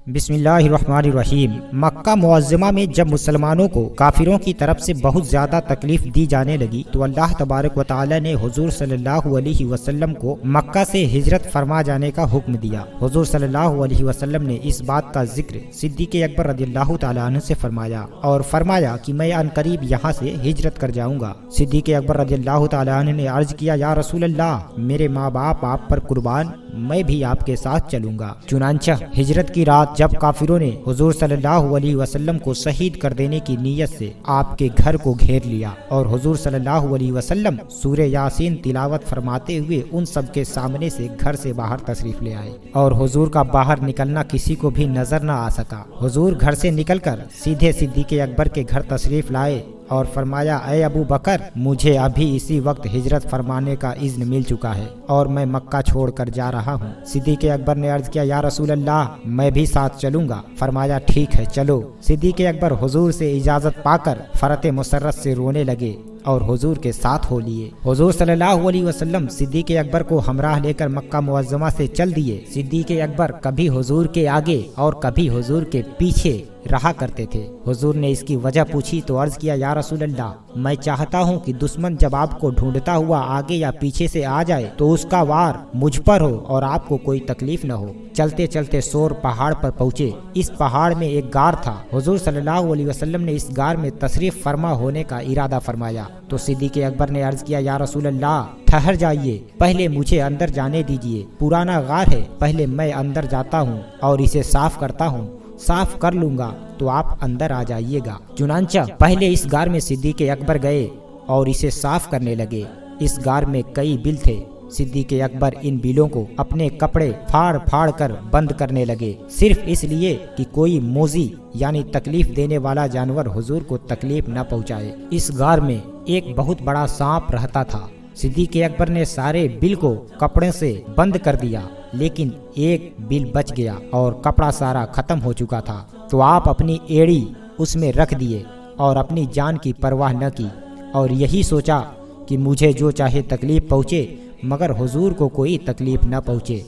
بسم اللہ الرحمن الرحیم۔ مکہ معظمہ میں جب مسلمانوں کو کافروں کی طرف سے بہت زیادہ تکلیف دی جانے لگی تو اللہ تبارک و تعالی نے حضور صلی اللہ علیہ وسلم کو مکہ سے ہجرت فرما جانے کا حکم دیا۔ حضور صلی اللہ علیہ وسلم نے اس بات کا ذکر صدیق اکبر رضی اللہ تعالیٰ عنہ سے فرمایا اور فرمایا کہ میں عنقریب یہاں سے ہجرت کر جاؤں گا۔ صدیق اکبر رضی اللہ تعالیٰ عنہ نے عرض کیا، یا رسول اللہ، میرے ماں باپ آپ پر قربان، میں بھی آپ کے ساتھ چلوں گا۔ چنانچہ ہجرت کی رات جب کافروں نے حضور صلی اللہ علیہ وسلم کو شہید کر دینے کی نیت سے آپ کے گھر کو گھیر لیا اور حضور صلی اللہ علیہ وسلم سورہ یاسین تلاوت فرماتے ہوئے ان سب کے سامنے سے گھر سے باہر تشریف لے آئے اور حضور کا باہر نکلنا کسی کو بھی نظر نہ آ سکا۔ حضور گھر سے نکل کر سیدھے صدیق اکبر کے گھر تشریف لائے اور فرمایا، اے ابو بکر، مجھے ابھی اسی وقت ہجرت فرمانے کا اذن مل چکا ہے اور میں مکہ چھوڑ کر جا رہا ہوں۔ صدیق اکبر نے عرض کیا، یا رسول اللہ، میں بھی ساتھ چلوں گا۔ فرمایا، ٹھیک ہے، چلو۔ صدیق اکبر حضور سے اجازت پا کر فرط مسرت سے رونے لگے اور حضور کے ساتھ ہو لیے۔ حضور صلی اللہ علیہ وسلم صدیق اکبر کو ہمراہ لے کر مکہ معظمہ سے چل دیے۔ صدیق اکبر کبھی حضور کے آگے اور کبھی حضور کے پیچھے رہا کرتے تھے۔ حضور نے اس کی وجہ پوچھی تو عرض کیا، یا رسول اللہ، میں چاہتا ہوں کہ دشمن جب آپ کو ڈھونڈتا ہوا آگے یا پیچھے سے آ جائے تو اس کا وار مجھ پر ہو اور آپ کو کوئی تکلیف نہ ہو۔ چلتے چلتے سور پہاڑ پر پہنچے۔ اس پہاڑ میں ایک غار تھا۔ حضور صلی اللہ علیہ وسلم نے اس غار میں تشریف فرما ہونے کا ارادہ فرمایا تو صدیق اکبر نے عرض کیا، یا رسول اللہ، ٹھہر جائیے، پہلے مجھے اندر جانے دیجیے، پرانا غار ہے، پہلے میں اندر جاتا ہوں اور اسے صاف کرتا ہوں، صاف کر لوں گا تو آپ اندر آ جائیے گا۔ چنانچہ پہلے اس غار میں صدیق اکبر گئے اور اسے صاف کرنے لگے۔ اس غار میں کئی بل تھے۔ صدیق اکبر ان بلوں کو اپنے کپڑے پھاڑ پھاڑ کر بند کرنے لگے، صرف اس لیے کہ کوئی موذی یعنی تکلیف دینے والا جانور حضور کو تکلیف نہ پہنچائے۔ اس غار میں ایک بہت بڑا سانپ رہتا تھا۔ صدیق اکبر نے سارے بل کو کپڑے سے بند کر دیا، لیکن ایک بل بچ گیا اور کپڑا سارا ختم ہو چکا تھا تو آپ اپنی ایڑی اس میں رکھ دیے اور اپنی جان کی پرواہ نہ کی اور یہی سوچا کہ مجھے جو چاہے تکلیف پہنچے مگر حضور کو کوئی تکلیف نہ پہنچے۔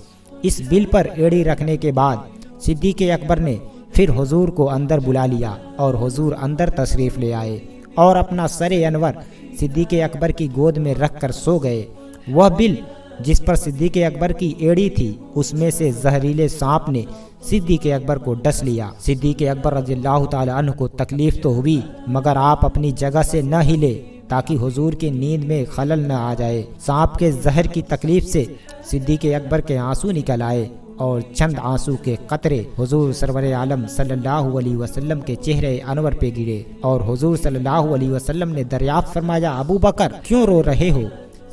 اس بل پر ایڑی رکھنے کے بعد صدیق اکبر نے پھر حضور کو اندر بلا لیا اور حضور اندر تشریف لے آئے اور اپنا سر انور صدیق اکبر کی گود میں رکھ کر سو گئے۔ وہ بل جس پر صدیق اکبر کی ایڑی تھی اس میں سے زہریلے سانپ نے صدیق اکبر کو ڈس لیا۔ صدیق اکبر رضی اللہ تعالی عنہ کو تکلیف تو ہوئی مگر آپ اپنی جگہ سے نہ ہلے تاکہ حضور کی نیند میں خلل نہ آ جائے۔ سانپ کے زہر کی تکلیف سے صدیق اکبر کے آنسو نکل آئے اور چند آنسو کے قطرے حضور سرور عالم صلی اللہ علیہ وسلم کے چہرے انور پہ گرے اور حضور صلی اللہ علیہ وسلم نے دریافت فرمایا، ابو بکر، کیوں رو رہے ہو؟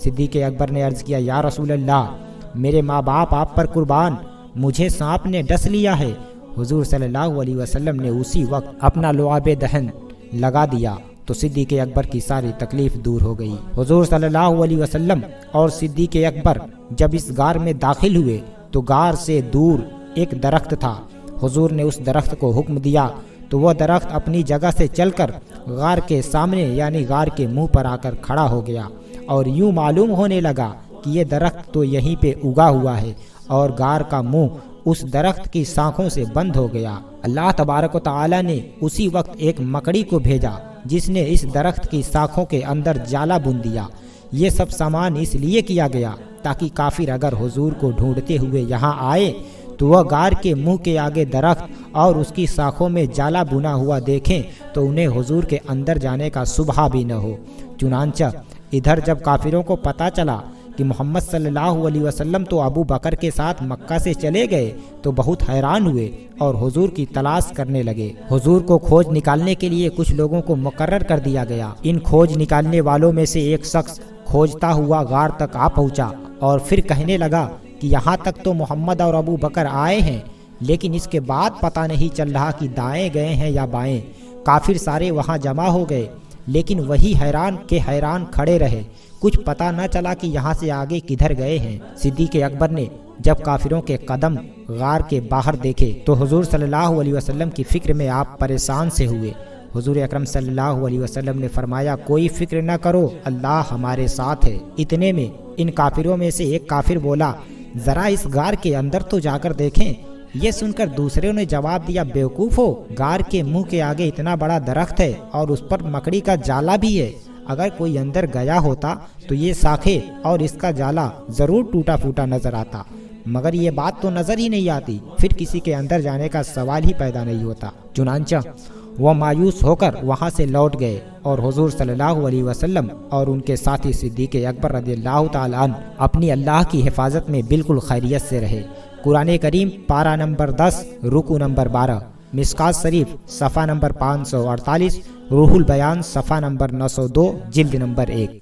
صدیق اکبر نے عرض کیا، یا رسول اللہ، میرے ماں باپ آپ پر قربان، مجھے سانپ نے ڈس لیا ہے۔ حضور صلی اللہ علیہ وسلم نے اسی وقت اپنا لعاب دہن لگا دیا تو صدیق اکبر کی ساری تکلیف دور ہو گئی۔ حضور صلی اللہ علیہ وسلم اور صدیق اکبر جب اس غار میں داخل ہوئے تو غار سے دور ایک درخت تھا۔ حضور نے اس درخت کو حکم دیا تو وہ درخت اپنی جگہ سے چل کر غار کے سامنے یعنی غار کے منہ پر آ کر کھڑا ہو گیا اور یوں معلوم ہونے لگا کہ یہ درخت تو یہیں پہ اگا ہوا ہے اور غار کا منہ اس درخت کی شاخوں سے بند ہو گیا۔ اللہ تبارک و تعالی نے اسی وقت ایک مکڑی کو بھیجا جس نے اس درخت کی شاخوں کے اندر جالا بن دیا۔ یہ سب سامان اس لیے کیا گیا تاکہ کافر اگر حضور کو ڈھونڈتے ہوئے یہاں آئے تو وہ غار کے منہ کے آگے درخت اور اس کی شاخوں میں جالا بنا ہوا دیکھیں تو انہیں حضور کے اندر جانے کا شبہ بھی نہ ہو۔ چنانچہ ادھر جب کافروں کو پتہ چلا کہ محمد صلی اللہ علیہ وسلم تو ابو بکر کے ساتھ مکہ سے چلے گئے تو بہت حیران ہوئے اور حضور کی تلاش کرنے لگے۔ حضور کو کھوج نکالنے کے لیے کچھ لوگوں کو مقرر کر دیا گیا۔ ان کھوج نکالنے والوں میں سے ایک شخص کھوجتا ہوا غار تک آ پہنچا اور پھر کہنے لگا کہ یہاں تک تو محمد اور ابو بکر آئے ہیں لیکن اس کے بعد پتہ نہیں چل رہا کہ دائیں گئے ہیں یا بائیں۔ کافر سارے وہاں جمع ہو گئے لیکن وہی حیران کے حیران کھڑے رہے، کچھ پتہ نہ چلا کہ یہاں سے آگے کدھر گئے ہیں۔ صدیق اکبر نے جب کافروں کے قدم غار کے باہر دیکھے تو حضور صلی اللہ علیہ وسلم کی فکر میں آپ پریشان سے ہوئے۔ حضور اکرم صلی اللہ علیہ وسلم نے فرمایا، کوئی فکر نہ کرو، اللہ ہمارے ساتھ ہے۔ اتنے میں ان کافروں میں سے ایک کافر بولا، ذرا اس غار کے اندر تو جا کر دیکھیں، یہ سن کر دوسروں نے جواب دیا، بیوقوف ہو، غار کے منہ کے آگے اتنا بڑا درخت ہے اور اس پر مکڑی کا جالا بھی ہے، اگر کوئی اندر گیا ہوتا تو یہ شاخیں اور اس کا جالا ضرور ٹوٹا پھوٹا نظر آتا، مگر یہ بات تو نظر ہی نہیں آتی، پھر کسی کے اندر جانے کا سوال ہی پیدا نہیں ہوتا۔ چنانچہ وہ مایوس ہو کر وہاں سے لوٹ گئے اور حضور صلی اللہ علیہ وسلم اور ان کے ساتھی صدیق اکبر رضی اللہ تعالی عنہ اپنی اللہ کی حفاظت میں بالکل خیریت سے رہے۔ قرآن کریم پارہ نمبر 10 رکوع نمبر 12، مشکوٰۃ شریف صفحہ نمبر 548، روح البیان صفحہ نمبر 902، جلد نمبر 1۔